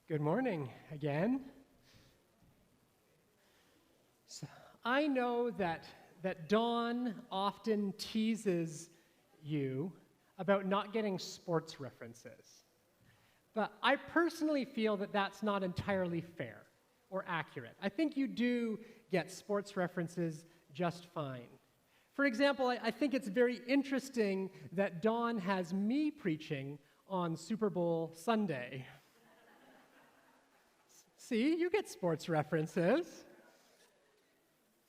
Good morning again. So I know that Dawn often teases you about not getting sports references. But I personally feel that that's not entirely fair or accurate. I think you do get sports references just fine. For example, I think it's very interesting that Dawn has me preaching on Super Bowl Sunday. See, you get sports references.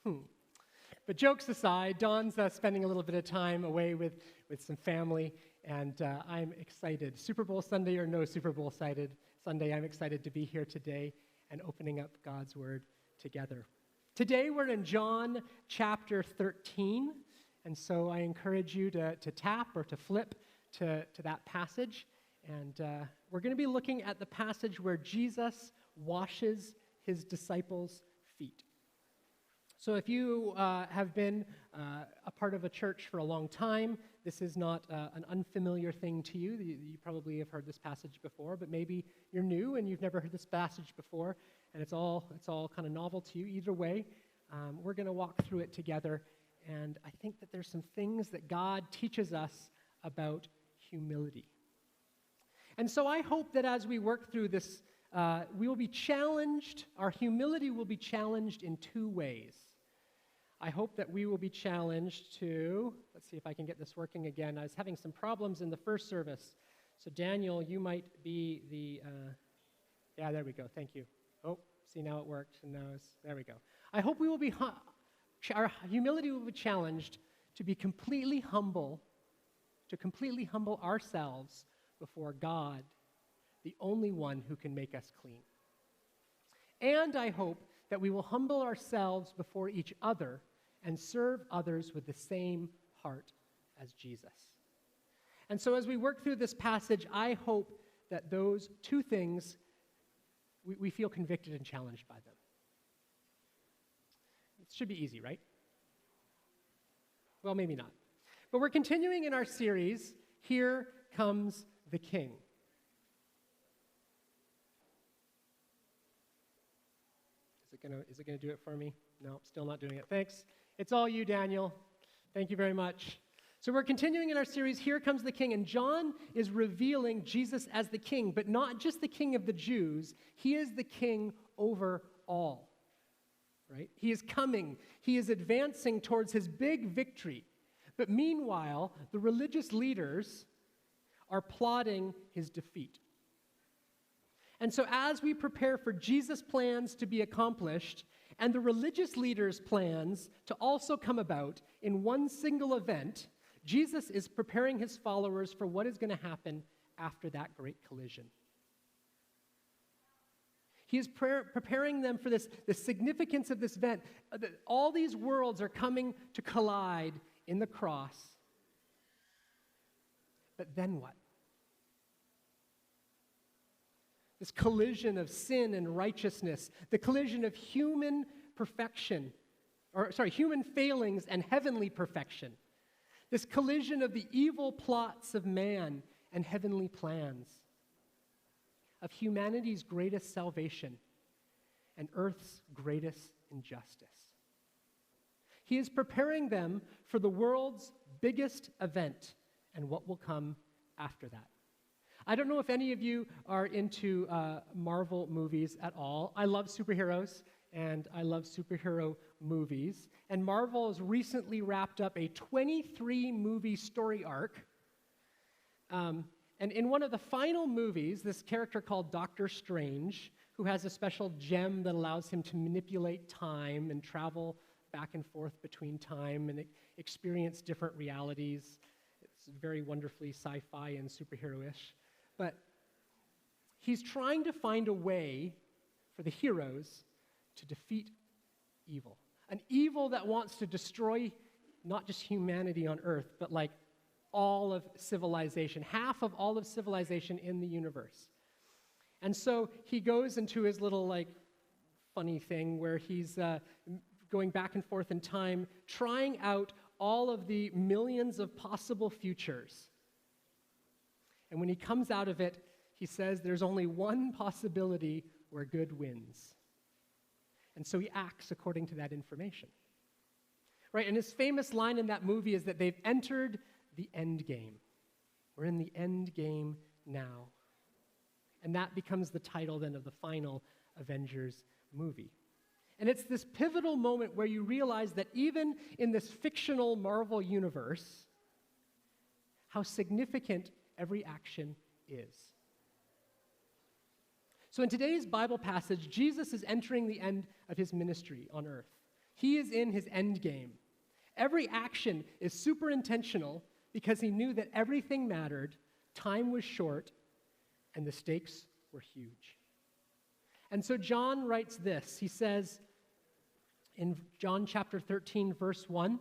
But jokes aside, Dawn's spending a little bit of time away with some family, and I'm excited. Super Bowl Sunday or no Super Bowl Sunday, I'm excited to be here today and opening up God's Word together. Today we're in John chapter 13, and so I encourage you to tap or to flip to that passage. And we're going to be looking at the passage where Jesus washes his disciples' feet. So if you have been a part of a church for a long time, this is not an unfamiliar thing to you. You probably have heard this passage before, but maybe you're new and you've never heard this passage before, and it's all kind of novel to you. Either way, we're going to walk through it together, and I think that there's some things that God teaches us about humility. And so I hope that as we work through this, we will be challenged, our humility will be challenged in two ways. I hope that we will be challenged to, let's see if I can get this working again. I was having some problems in the first service. So Daniel, you might be the, yeah, there we go, thank you. Oh, see now it worked, and there we go. I hope we will be, our humility will be challenged to be completely humble, ourselves before God, the only one who can make us clean. And I hope that we will humble ourselves before each other and serve others with the same heart as Jesus. And so as we work through this passage, I hope that those two things, we feel convicted and challenged by them. It should be easy, right? Well, maybe not. But we're continuing in our series, Here Comes the King. Is it going to do it for me? No, still not doing it. Thanks. It's all you, Daniel. Thank you very much. So we're continuing in our series, Here Comes the King, and John is revealing Jesus as the King, but not just the King of the Jews. He is the King over all, right? He is coming. He is advancing towards his big victory. But meanwhile, the religious leaders are plotting his defeat. And so as we prepare for Jesus' plans to be accomplished and the religious leaders' plans to also come about in one single event, Jesus is preparing his followers for what is going to happen after that great collision. He is preparing them for the significance of this event. All these worlds are coming to collide in the cross. But then what? This collision of sin and righteousness, the collision of human failings and heavenly perfection, this collision of the evil plots of man and heavenly plans, of humanity's greatest salvation and earth's greatest injustice. He is preparing them for the world's biggest event and what will come after that. I don't know if any of you are into Marvel movies at all. I love superheroes, and I love superhero movies. And Marvel has recently wrapped up a 23-movie story arc. And in one of the final movies, this character called Doctor Strange, who has a special gem that allows him to manipulate time and travel back and forth between time and experience different realities. It's very wonderfully sci-fi and superhero-ish. But he's trying to find a way for the heroes to defeat evil. An evil that wants to destroy not just humanity on Earth, but like all of civilization, half of all of civilization in the universe. And so he goes into his little funny thing where he's going back and forth in time, trying out all of the millions of possible futures. And when he comes out of it, he says there's only one possibility where good wins. And so he acts according to that information. Right? And his famous line in that movie is that they've entered the end game. We're in the end game now. And that becomes the title then of the final Avengers movie. And it's this pivotal moment where you realize that even in this fictional Marvel universe, how significant every action is. So in today's Bible passage, Jesus is entering the end of his ministry on earth. He is in his end game. Every action is super intentional because he knew that everything mattered, time was short, and the stakes were huge. And so John writes this. He says in John chapter 13, verse 1,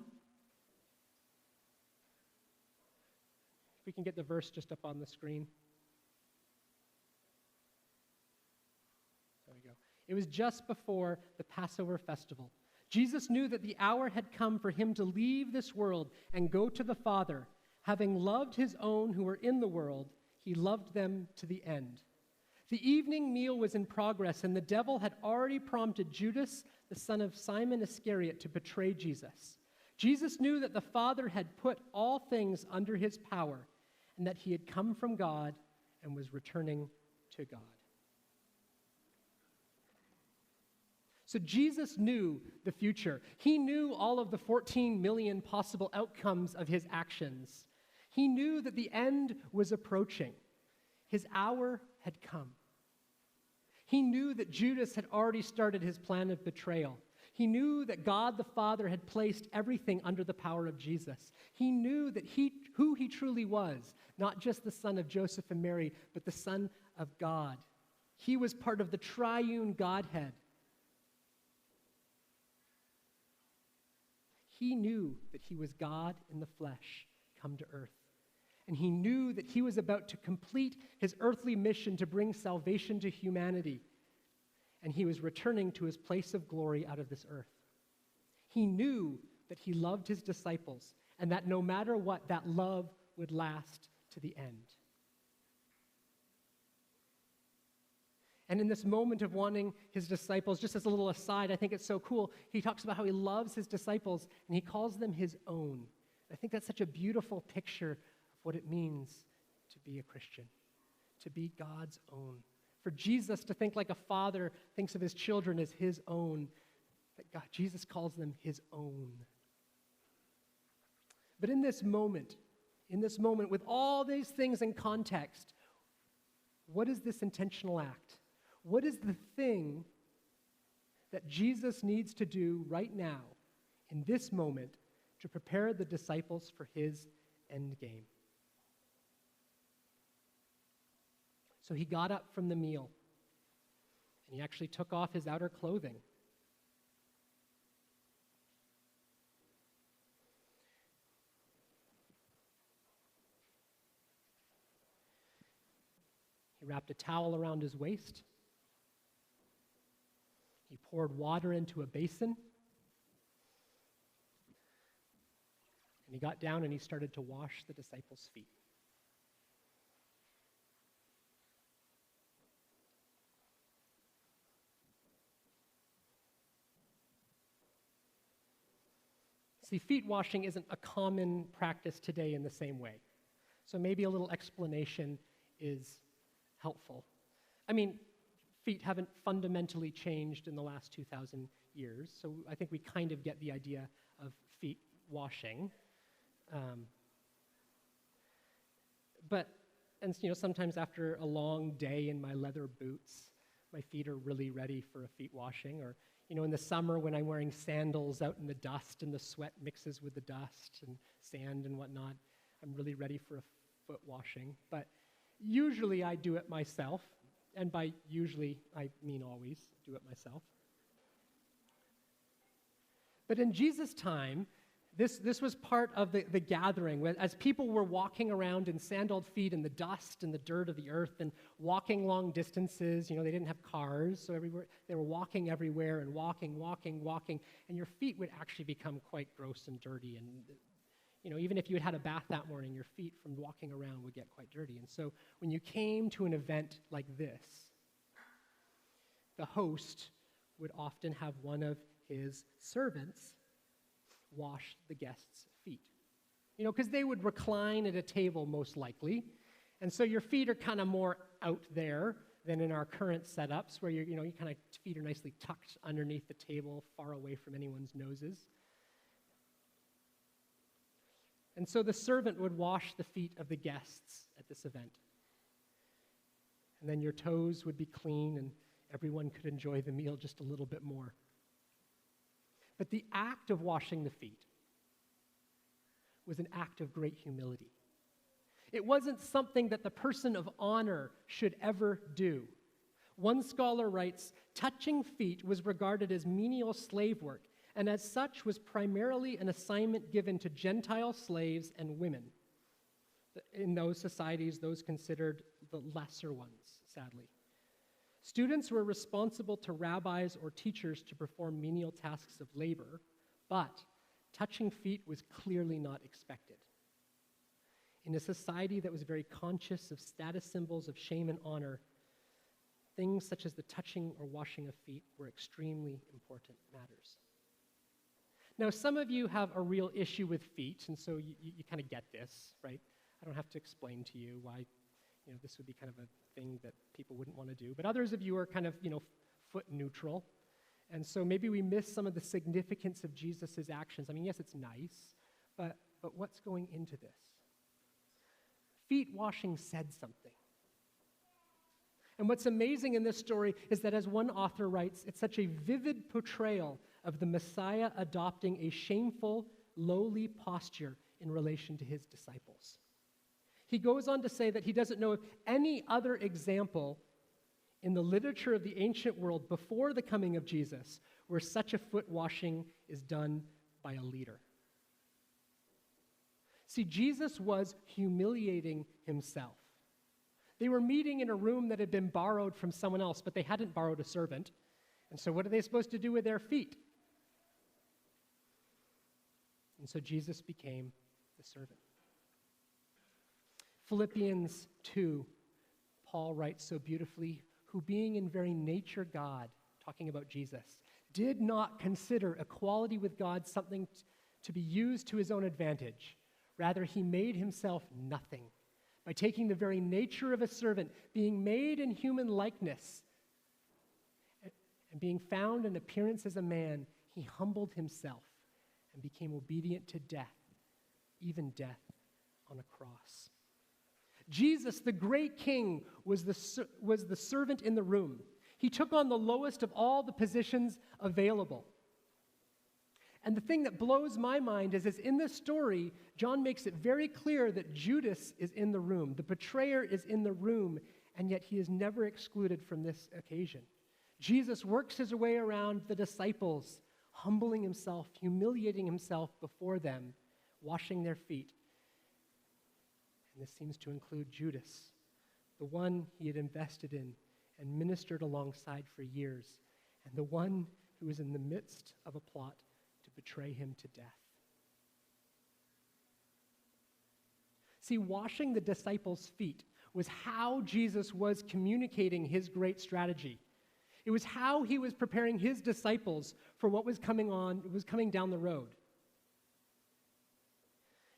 if we can get the verse just up on the screen. There we go. It was just before the Passover festival. Jesus knew that the hour had come for him to leave this world and go to the Father. Having loved his own who were in the world, he loved them to the end. The evening meal was in progress, and the devil had already prompted Judas, the son of Simon Iscariot, to betray Jesus. Jesus knew that the Father had put all things under his power, and that he had come from God and was returning to God. So Jesus knew the future. He knew all of the 14 million possible outcomes of his actions. He knew that the end was approaching. His hour had come. He knew that Judas had already started his plan of betrayal. He knew that God the Father had placed everything under the power of Jesus. He knew that who he truly was, not just the son of Joseph and Mary, but the Son of God. He was part of the triune Godhead. He knew that he was God in the flesh, come to earth. And he knew that he was about to complete his earthly mission to bring salvation to humanity. And he was returning to his place of glory out of this earth. He knew that he loved his disciples and that no matter what, that love would last to the end. And in this moment of wanting his disciples, just as a little aside, I think it's so cool, he talks about how he loves his disciples and he calls them his own. I think that's such a beautiful picture of what it means to be a Christian, to be God's own. For Jesus to think like a father thinks of his children as his own, that God, Jesus calls them his own. But in this moment, with all these things in context, what is this intentional act? What is the thing that Jesus needs to do right now, in this moment, to prepare the disciples for his end game? So he got up from the meal, and he actually took off his outer clothing. He wrapped a towel around his waist. He poured water into a basin. And he got down and he started to wash the disciples' feet. See, feet washing isn't a common practice today in the same way. So maybe a little explanation is helpful. I mean, feet haven't fundamentally changed in the last 2,000 years, so I think we kind of get the idea of feet washing. And sometimes after a long day in my leather boots, my feet are really ready for a feet washing. Or, in the summer when I'm wearing sandals out in the dust and the sweat mixes with the dust and sand and whatnot, I'm really ready for a foot washing. But usually I do it myself. And by usually, I mean always do it myself. But in Jesus' time, this was part of the gathering. As people were walking around in sandaled feet in the dust and the dirt of the earth and walking long distances, they didn't have cars, so they were walking everywhere and walking, and your feet would actually become quite gross and dirty. And even if you had had a bath that morning, your feet from walking around would get quite dirty. And so when you came to an event like this, the host would often have one of his servants wash the guests' feet. Because they would recline at a table most likely. And so your feet are kind of more out there than in our current setups where your kind of feet are nicely tucked underneath the table, far away from anyone's noses. And so the servant would wash the feet of the guests at this event. And then your toes would be clean and everyone could enjoy the meal just a little bit more. But the act of washing the feet was an act of great humility. It wasn't something that the person of honor should ever do. One scholar writes, touching feet was regarded as menial slave work, and as such was primarily an assignment given to Gentile slaves and women. In those societies, those considered the lesser ones, sadly. Students were responsible to rabbis or teachers to perform menial tasks of labor, but touching feet was clearly not expected. In a society that was very conscious of status symbols of shame and honor, things such as the touching or washing of feet were extremely important matters. Now, some of you have a real issue with feet, and so you kind of get this, right? I don't have to explain to you why this would be kind of a thing that people wouldn't want to do. But others of you are kind of, foot neutral. And so maybe we miss some of the significance of Jesus' actions. I mean, yes, it's nice, but what's going into this? Feet washing said something. And what's amazing in this story is that, as one author writes, it's such a vivid portrayal of the Messiah adopting a shameful, lowly posture in relation to his disciples. He goes on to say that he doesn't know of any other example in the literature of the ancient world before the coming of Jesus where such a foot washing is done by a leader. See, Jesus was humiliating himself. They were meeting in a room that had been borrowed from someone else, but they hadn't borrowed a servant. And so what are they supposed to do with their feet? And so Jesus became the servant. Philippians 2, Paul writes so beautifully, who being in very nature God, talking about Jesus, did not consider equality with God something to be used to his own advantage. Rather, he made himself nothing by taking the very nature of a servant, being made in human likeness, and being found in appearance as a man, he humbled himself and became obedient to death, even death on a cross. Jesus, the great king, was the servant in the room. He took on the lowest of all the positions available. And the thing that blows my mind is in this story, John makes it very clear that Judas is in the room. The betrayer is in the room, and yet he is never excluded from this occasion. Jesus works his way around the disciples, humbling himself, humiliating himself before them, washing their feet. And this seems to include Judas, the one he had invested in and ministered alongside for years, and the one who was in the midst of a plot to betray him to death. See, washing the disciples' feet was how Jesus was communicating his great strategy. It was how he was preparing his disciples for what was coming down the road.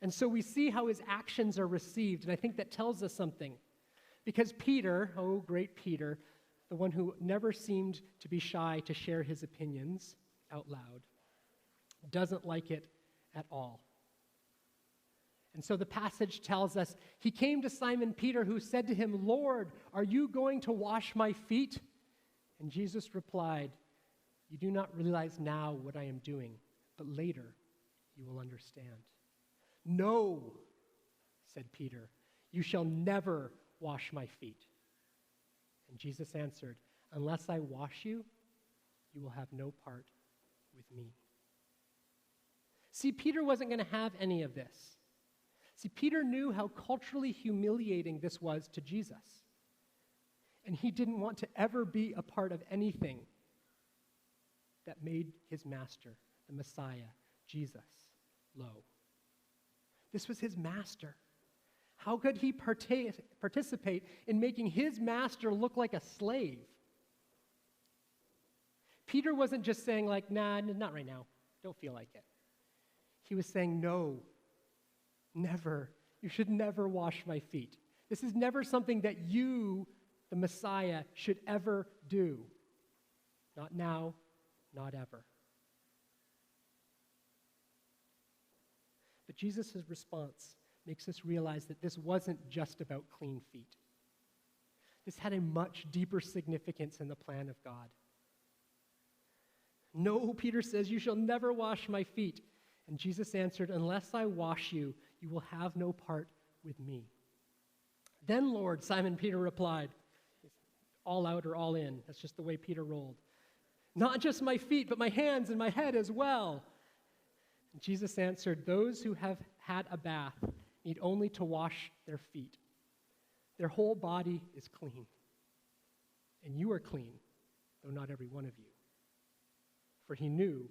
And so we see how his actions are received, and I think that tells us something. Because Peter, oh great Peter, the one who never seemed to be shy to share his opinions out loud, doesn't like it at all. And so the passage tells us, he came to Simon Peter, who said to him, Lord, are you going to wash my feet? And Jesus replied, you do not realize now what I am doing, but later you will understand. No, said Peter, you shall never wash my feet. And Jesus answered, unless I wash you, you will have no part with me. See, Peter wasn't going to have any of this. See, Peter knew how culturally humiliating this was to Jesus. And he didn't want to ever be a part of anything that made his master, the Messiah, Jesus, low. This was his master. How could he participate in making his master look like a slave? Peter wasn't just saying like, nah, not right now. Don't feel like it. He was saying, no, never. You should never wash my feet. This is never something that you, the Messiah, should ever do. Not now, not ever. But Jesus' response makes us realize that this wasn't just about clean feet. This had a much deeper significance in the plan of God. No, Peter says, you shall never wash my feet. And Jesus answered, unless I wash you, you will have no part with me. Then, Lord, Simon Peter replied, all out or all in. That's just the way Peter rolled. Not just my feet, but my hands and my head as well. And Jesus answered, those who have had a bath need only to wash their feet. Their whole body is clean. And you are clean, though not every one of you. For he knew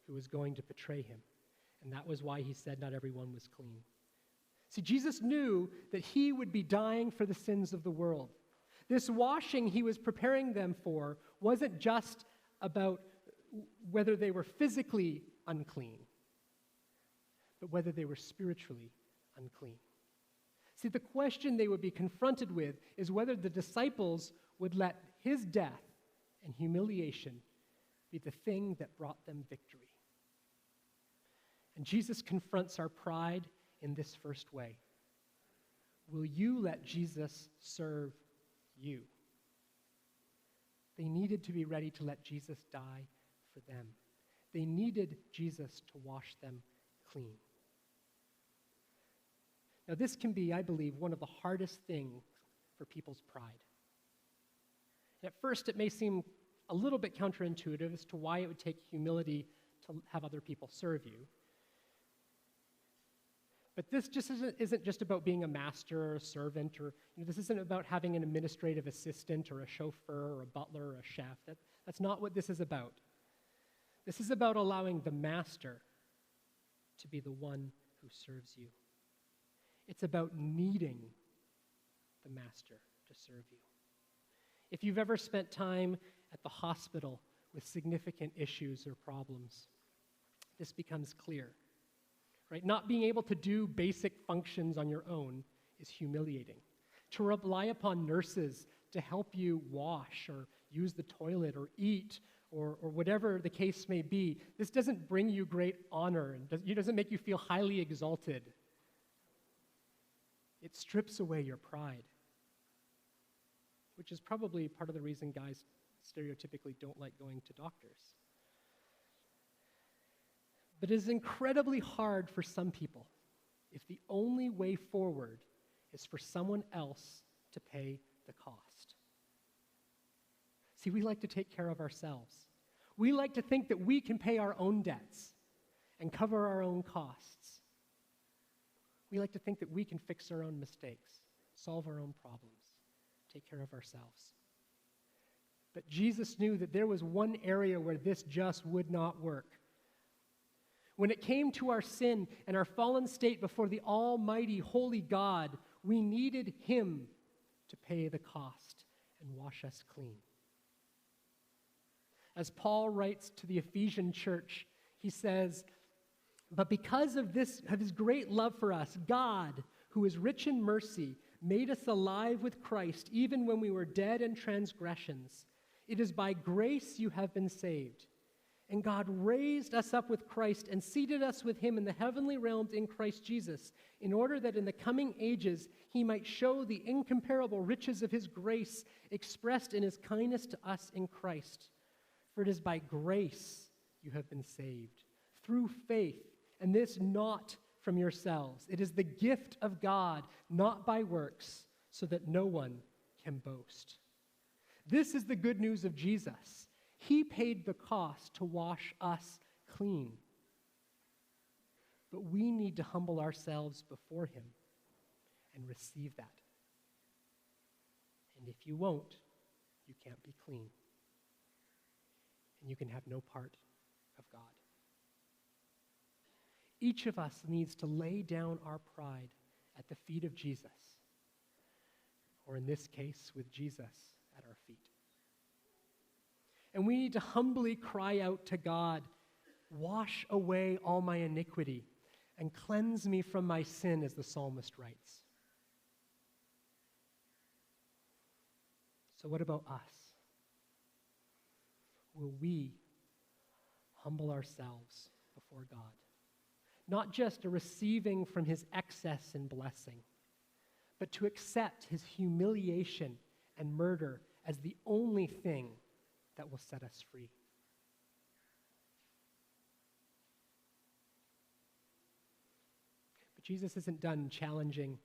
who was going to betray him. And that was why he said not everyone was clean. See, Jesus knew that he would be dying for the sins of the world. This washing he was preparing them for wasn't just about whether they were physically unclean, but whether they were spiritually unclean. See, the question they would be confronted with is whether the disciples would let his death and humiliation be the thing that brought them victory. And Jesus confronts our pride in this first way. Will you let Jesus serve you? They needed to be ready to let Jesus die for them. They needed Jesus to wash them clean. Now, this can be, I believe, one of the hardest things for people's pride. And at first, it may seem a little bit counterintuitive as to why it would take humility to have other people serve you. But this just isn't just about being a master or a servant, or this isn't about having an administrative assistant or a chauffeur or a butler or a chef. That's not what this is about. This is about allowing the master to be the one who serves you. It's about needing the master to serve you. If you've ever spent time at the hospital with significant issues or problems, this becomes clear. Right? Not being able to do basic functions on your own is humiliating. To rely upon nurses to help you wash or use the toilet or eat or whatever the case may be, this doesn't bring you great honor and it doesn't make you feel highly exalted. It strips away your pride, which is probably part of the reason guys stereotypically don't like going to doctors. But it is incredibly hard for some people if the only way forward is for someone else to pay the cost. See, we like to take care of ourselves. We like to think that we can pay our own debts and cover our own costs. We like to think that we can fix our own mistakes, solve our own problems, take care of ourselves. But Jesus knew that there was one area where this just would not work. When it came to our sin and our fallen state before the almighty, holy God, we needed him to pay the cost and wash us clean. As Paul writes to the Ephesian church, he says, but because of his great love for us, God, who is rich in mercy, made us alive with Christ even when we were dead in transgressions. It is by grace you have been saved. And God raised us up with Christ and seated us with him in the heavenly realms in Christ Jesus, in order that in the coming ages he might show the incomparable riches of his grace expressed in his kindness to us in Christ. For it is by grace you have been saved, through faith, and this not from yourselves. It is the gift of God, not by works, so that no one can boast. This is the good news of Jesus. He paid the cost to wash us clean. But we need to humble ourselves before him and receive that. And if you won't, you can't be clean. And you can have no part of God. each of us needs to lay down our pride at the feet of Jesus, or in this case, with Jesus at our feet. And we need to humbly cry out to God, "Wash away all my iniquity and cleanse me from my sin," as the psalmist writes. So what about us? Will we humble ourselves before God? Not just a receiving from his excess and blessing, but to accept his humiliation and murder as the only thing that will set us free. But Jesus isn't done challenging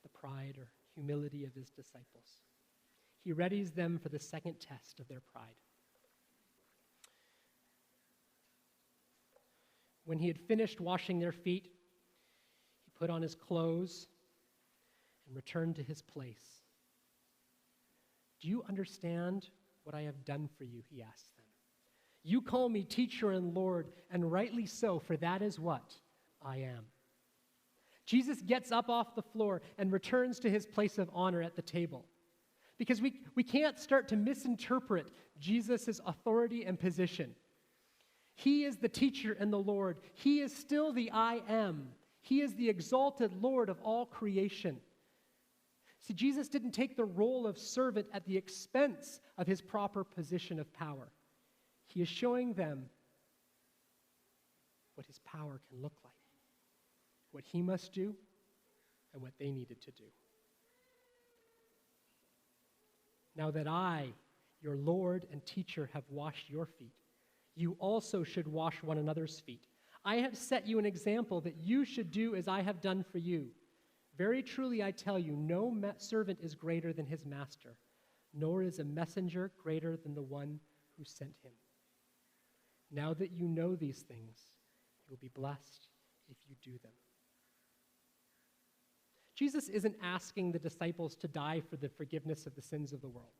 the pride or humility of his disciples. He readies them for the second test of their pride. When he had finished washing their feet, he put on his clothes and returned to his place. "Do you understand what I have done for you?" he asked them. "You call me teacher and Lord, and rightly so, for that is what I am." Jesus gets up off the floor and returns to his place of honor at the table. Because we can't start to misinterpret Jesus' authority and position. He is the teacher and the Lord. He is still the I am. He is the exalted Lord of all creation. See, Jesus didn't take the role of servant at the expense of his proper position of power. He is showing them what his power can look like, what he must do, and what they needed to do. "Now that I, your Lord and teacher, have washed your feet, you also should wash one another's feet. I have set you an example that you should do as I have done for you. Very truly I tell you, no servant is greater than his master, nor is a messenger greater than the one who sent him. Now that you know these things, you will be blessed if you do them." Jesus isn't asking the disciples to die for the forgiveness of the sins of the world.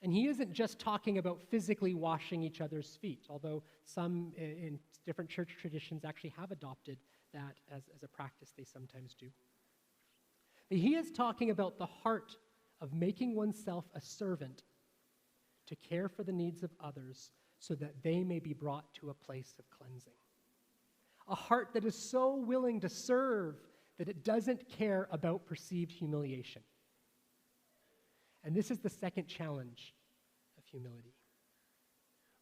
And he isn't just talking about physically washing each other's feet, although some in different church traditions actually have adopted that as a practice they sometimes do. But he is talking about the heart of making oneself a servant to care for the needs of others so that they may be brought to a place of cleansing. A heart that is so willing to serve that it doesn't care about perceived humiliation. And this is the second challenge of humility.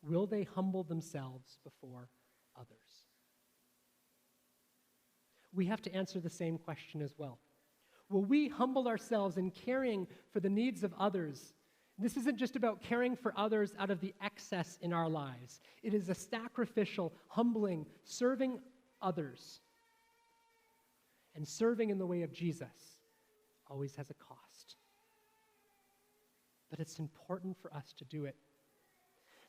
Will they humble themselves before others? We have to answer the same question as well. Will we humble ourselves in caring for the needs of others? This isn't just about caring for others out of the excess in our lives. It is a sacrificial, humbling, serving others. And serving in the way of Jesus always has a cost. But it's important for us to do it.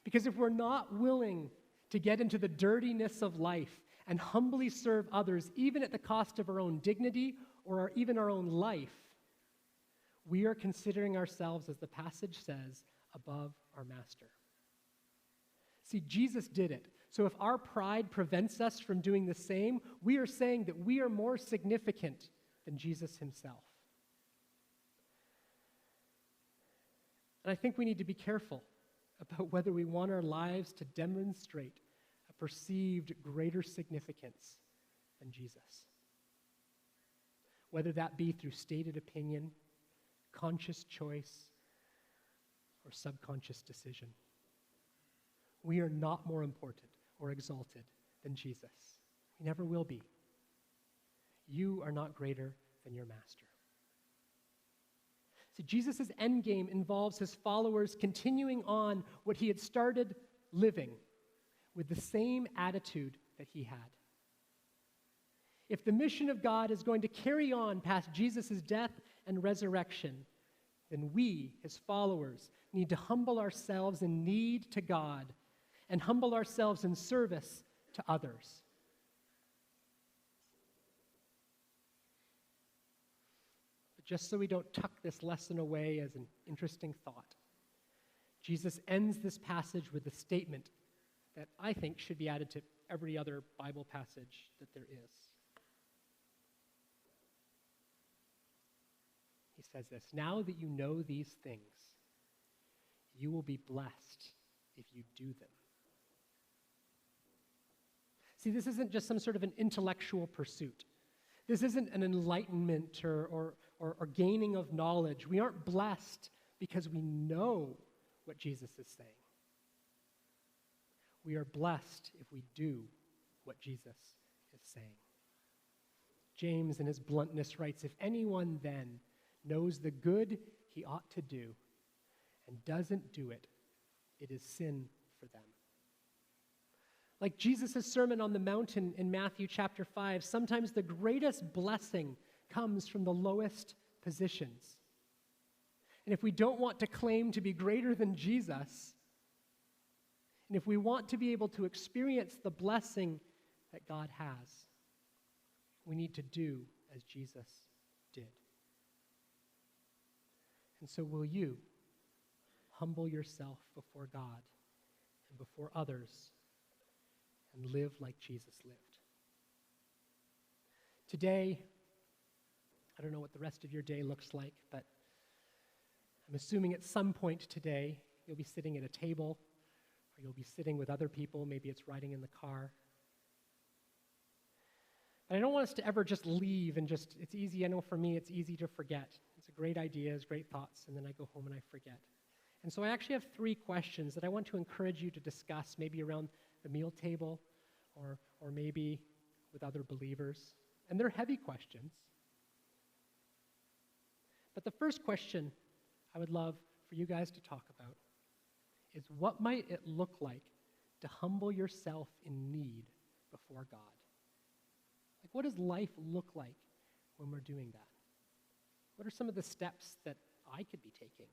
Because if we're not willing to get into the dirtiness of life and humbly serve others, even at the cost of our own dignity or even our own life, we are considering ourselves, as the passage says, above our master. See, Jesus did it. So if our pride prevents us from doing the same, we are saying that we are more significant than Jesus himself. And I think we need to be careful about whether we want our lives to demonstrate a perceived greater significance than Jesus. Whether that be through stated opinion, conscious choice, or subconscious decision. We are not more important or exalted than Jesus. We never will be. You are not greater than your master. See, Jesus' endgame involves his followers continuing on what he had started living with the same attitude that he had. If the mission of God is going to carry on past Jesus' death and resurrection, then we, his followers, need to humble ourselves in need to God and humble ourselves in service to others. But just so we don't tuck this lesson away as an interesting thought, Jesus ends this passage with a statement that I think should be added to every other Bible passage that there is. He says this, "Now that you know these things, you will be blessed if you do them." See, this isn't just some sort of an intellectual pursuit. This isn't an enlightenment or gaining of knowledge. We aren't blessed because we know what Jesus is saying. We are blessed if we do what Jesus is saying. James, in his bluntness, writes, "If anyone then knows the good he ought to do and doesn't do it, it is sin for them." Like Jesus' Sermon on the Mount in Matthew chapter 5, sometimes the greatest blessing comes from the lowest positions. And if we don't want to claim to be greater than Jesus, and if we want to be able to experience the blessing that God has, we need to do as Jesus did. And so will you humble yourself before God and before others and live like Jesus lived? Today, I don't know what the rest of your day looks like, but I'm assuming at some point today you'll be sitting at a table or you'll be sitting with other people. Maybe it's riding in the car. But I don't want us to ever just leave and it's easy. I know for me it's easy to forget. It's a great idea, it's great thoughts, and then I go home and I forget. And so I actually have 3 questions that I want to encourage you to discuss, maybe around the meal table or maybe with other believers. And they're heavy questions. But the first question I would love for you guys to talk about is, what might it look like to humble yourself in need before God? Like, what does life look like when we're doing that? What are some of the steps that I could be taking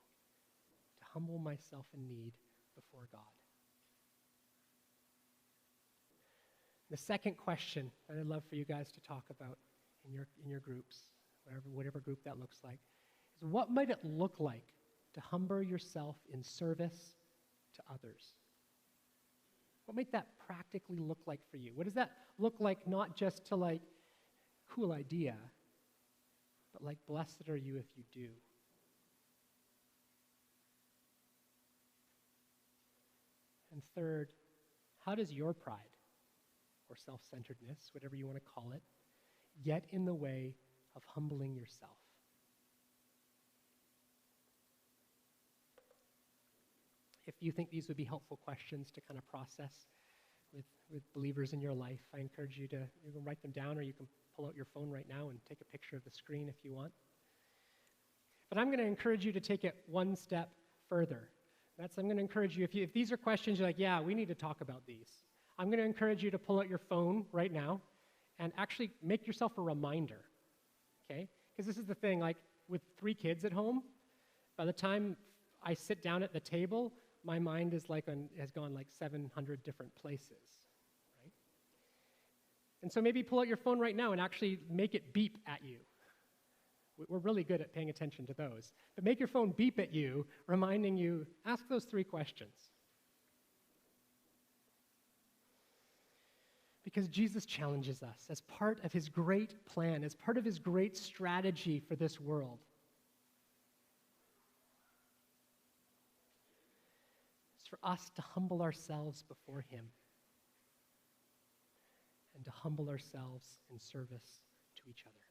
to humble myself in need before God? The second question that I'd love for you guys to talk about in your groups, whatever group that looks like, is, what might it look like to humble yourself in service to others? What might that practically look like for you? What does that look like, not just to like, cool idea, but like, blessed are you if you do? And third, how does your pride or self-centeredness, whatever you want to call it, get in the way of humbling yourself? If you think these would be helpful questions to kind of process with believers in your life, I encourage you can write them down, or you can pull out your phone right now and take a picture of the screen if you want. But I'm going to encourage you to take it one step further. I'm going to encourage you, if these are questions you're like, yeah, we need to talk about these, I'm going to encourage you to pull out your phone right now and actually make yourself a reminder, okay? Because this is the thing, like with 3 kids at home, by the time I sit down at the table, my mind is has gone like 700 different places, right? And so maybe pull out your phone right now and actually make it beep at you. We're really good at paying attention to those. But make your phone beep at you, reminding you, ask those 3 questions. Because Jesus challenges us as part of his great plan, as part of his great strategy for this world. It's for us to humble ourselves before him and to humble ourselves in service to each other.